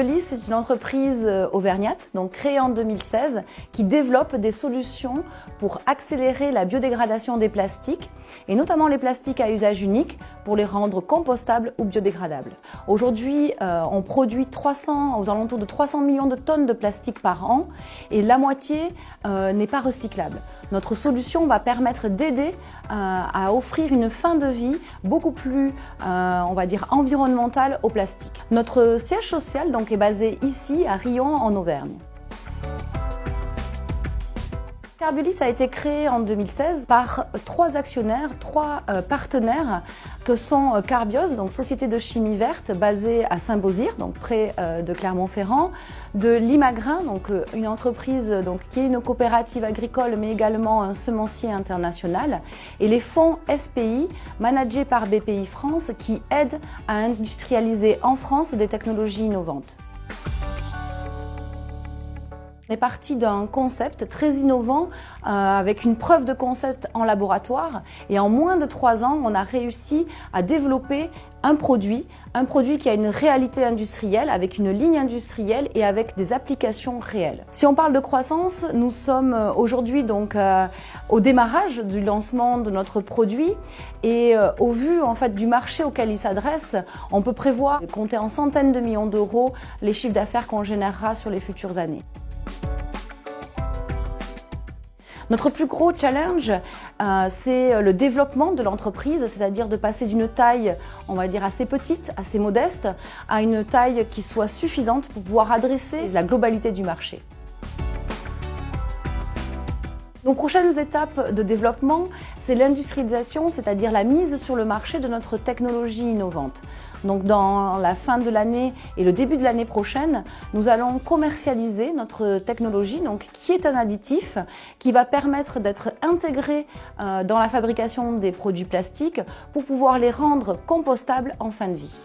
Carbiolis, c'est une entreprise auvergnate, donc créée en 2016, qui développe des solutions pour accélérer la biodégradation des plastiques, et notamment les plastiques à usage unique, pour les rendre compostables ou biodégradables. Aujourd'hui, on produit aux alentours de 300 millions de tonnes de plastique par an, et la moitié n'est pas recyclable. Notre solution va permettre d'aider à offrir une fin de vie beaucoup plus, on va dire, environnementale au plastique. Notre siège social donc, est basé ici, à Riom, en Auvergne. Carbiolis a été créé en 2016 par 3 actionnaires, 3 partenaires que sont Carbios, donc société de chimie verte basée à Saint-Beauzire, donc près de Clermont-Ferrand, de Limagrin, donc une entreprise donc, qui est une coopérative agricole mais également un semencier international, et les fonds SPI managés par BPI France qui aident à industrialiser en France des technologies innovantes. On est parti d'un concept très innovant avec une preuve de concept en laboratoire, et en moins de 3 ans, on a réussi à développer un produit qui a une réalité industrielle, avec une ligne industrielle et avec des applications réelles. Si on parle de croissance, nous sommes aujourd'hui donc au démarrage du lancement de notre produit, et au vu en fait du marché auquel il s'adresse, on peut prévoir compter en centaines de millions d'euros les chiffres d'affaires qu'on générera sur les futures années. Notre plus gros challenge, c'est le développement de l'entreprise, c'est-à-dire de passer d'une taille, on va dire, assez petite, assez modeste, à une taille qui soit suffisante pour pouvoir adresser la globalité du marché. Nos prochaines étapes de développement, c'est l'industrialisation, c'est-à-dire la mise sur le marché de notre technologie innovante. Donc dans la fin de l'année et le début de l'année prochaine, nous allons commercialiser notre technologie, donc, qui est un additif qui va permettre d'être intégré dans la fabrication des produits plastiques pour pouvoir les rendre compostables en fin de vie.